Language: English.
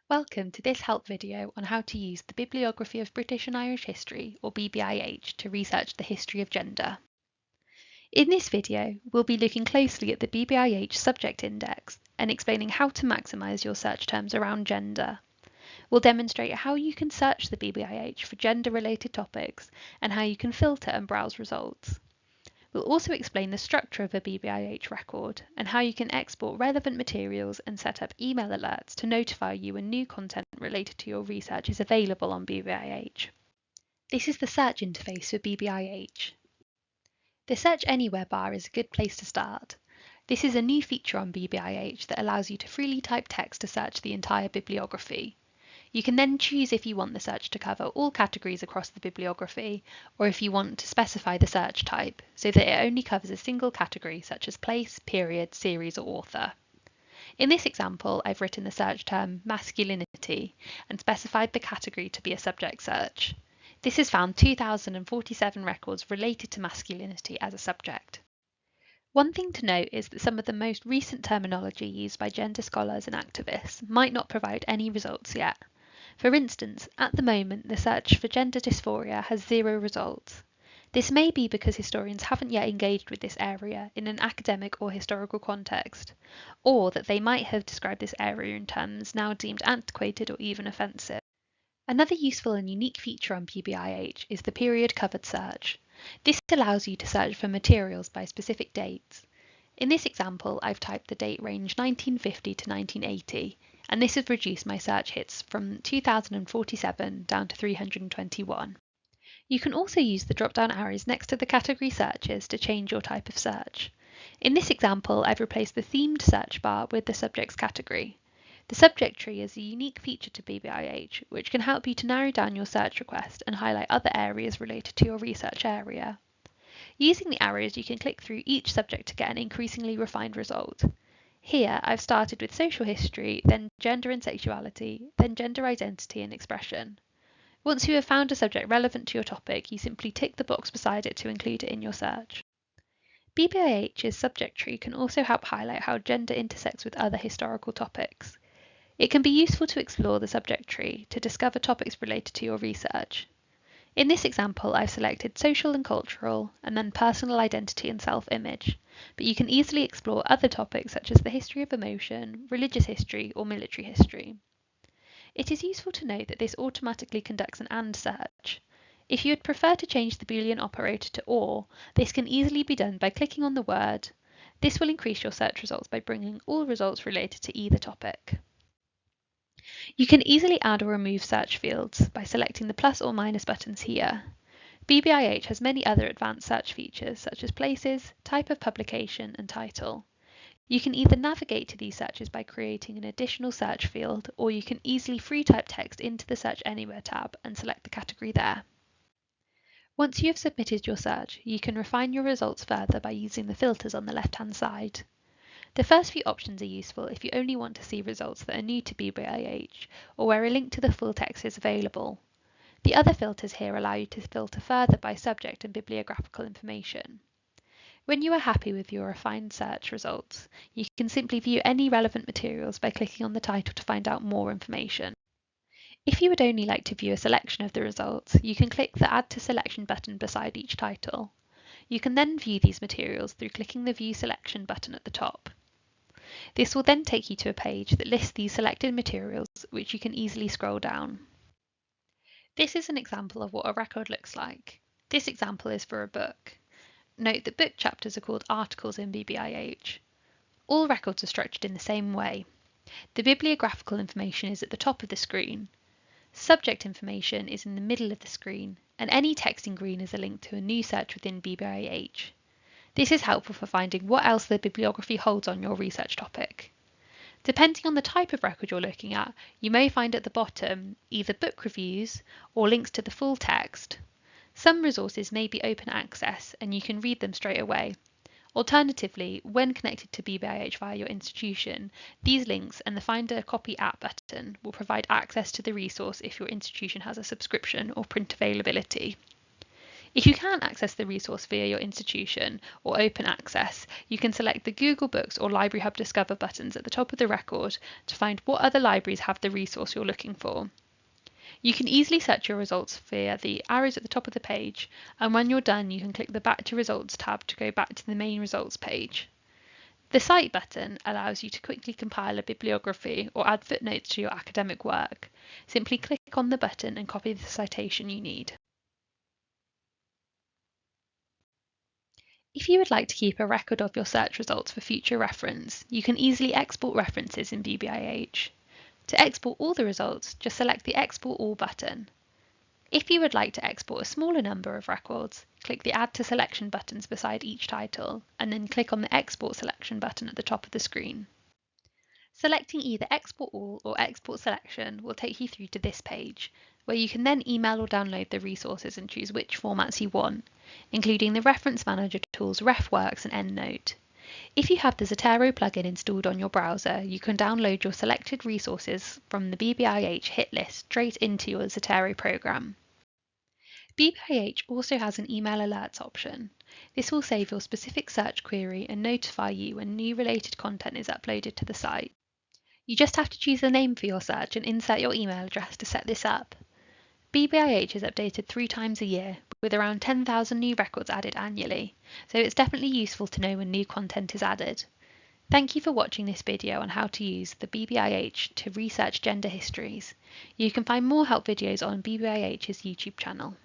Welcome to this help video on how to use the Bibliography of British and Irish History, or BBIH, to research the history of gender. In this video, we'll be looking closely at the BBIH subject index and explaining how to maximise your search terms around gender. We'll demonstrate how you can search the BBIH for gender-related topics and how you can filter and browse results. We'll also explain the structure of a BBIH record and how you can export relevant materials and set up email alerts to notify you when new content related to your research is available on BBIH. This is the search interface for BBIH. The Search Anywhere bar is a good place to start. This is a new feature on BBIH that allows you to freely type text to search the entire bibliography. You can then choose if you want the search to cover all categories across the bibliography, or if you want to specify the search type, so that it only covers a single category such as place, period, series, or author. In this example, I've written the search term masculinity and specified the category to be a subject search. This has found 2,047 records related to masculinity as a subject. One thing to note is that some of the most recent terminology used by gender scholars and activists might not provide any results yet. For instance, at the moment, the search for gender dysphoria has 0 results. This may be because historians haven't yet engaged with this area in an academic or historical context, or that they might have described this area in terms now deemed antiquated or even offensive. Another useful and unique feature on BBIH is the period covered search. This allows you to search for materials by specific dates. In this example, I've typed the date range 1950 to 1980, and this has reduced my search hits from 2,047 down to 321. You can also use the drop-down arrows next to the category searches to change your type of search. In this example, I've replaced the themed search bar with the subject's category. The subject tree is a unique feature to BBIH, which can help you to narrow down your search request and highlight other areas related to your research area. Using the arrows, you can click through each subject to get an increasingly refined result. Here, I've started with social history, then gender and sexuality, then gender identity and expression. Once you have found a subject relevant to your topic, you simply tick the box beside it to include it in your search. BBIH's subject tree can also help highlight how gender intersects with other historical topics. It can be useful to explore the subject tree to discover topics related to your research. In this example, I've selected social and cultural, and then personal identity and self-image, but you can easily explore other topics such as the history of emotion, religious history, or military history. It is useful to note that this automatically conducts an AND search. If you would prefer to change the Boolean operator to OR, this can easily be done by clicking on the word. This will increase your search results by bringing all results related to either topic. You can easily add or remove search fields by selecting the plus or minus buttons here. BBIH has many other advanced search features such as places, type of publication, and title. You can either navigate to these searches by creating an additional search field, or you can easily free type text into the Search Anywhere tab and select the category there. Once you have submitted your search, you can refine your results further by using the filters on the left-hand side. The first few options are useful if you only want to see results that are new to BBIH or where a link to the full text is available. The other filters here allow you to filter further by subject and bibliographical information. When you are happy with your refined search results, you can simply view any relevant materials by clicking on the title to find out more information. If you would only like to view a selection of the results, you can click the Add to Selection button beside each title. You can then view these materials through clicking the View Selection button at the top. This will then take you to a page that lists these selected materials, which you can easily scroll down. This is an example of what a record looks like. This example is for a book. Note that book chapters are called articles in BBIH. All records are structured in the same way. The bibliographical information is at the top of the screen. Subject information is in the middle of the screen, and any text in green is a link to a new search within BBIH. This is helpful for finding what else the bibliography holds on your research topic. Depending on the type of record you're looking at, you may find at the bottom either book reviews or links to the full text. Some resources may be open access and you can read them straight away. Alternatively, when connected to BBIH via your institution, these links and the Find a Copy app button will provide access to the resource if your institution has a subscription or print availability. If you can't access the resource via your institution or open access, you can select the Google Books or Library Hub Discover buttons at the top of the record to find what other libraries have the resource you're looking for. You can easily search your results via the arrows at the top of the page, and when you're done, you can click the Back to Results tab to go back to the main results page. The Cite button allows you to quickly compile a bibliography or add footnotes to your academic work. Simply click on the button and copy the citation you need. If you would like to keep a record of your search results for future reference, you can easily export references in BBIH. To export all the results, just select the Export All button. If you would like to export a smaller number of records, click the Add to Selection buttons beside each title, and then click on the Export Selection button at the top of the screen. Selecting either Export All or Export Selection will take you through to this page, where you can then email or download the resources and choose which formats you want, including the Reference Manager tools RefWorks and EndNote. If you have the Zotero plugin installed on your browser, you can download your selected resources from the BBIH hitlist straight into your Zotero program. BBIH also has an email alerts option. This will save your specific search query and notify you when new related content is uploaded to the site. You just have to choose a name for your search and insert your email address to set this up. BBIH is updated 3 times a year, with around 10,000 new records added annually, so it's definitely useful to know when new content is added. Thank you for watching this video on how to use the BBIH to research gender histories. You can find more help videos on BBIH's YouTube channel.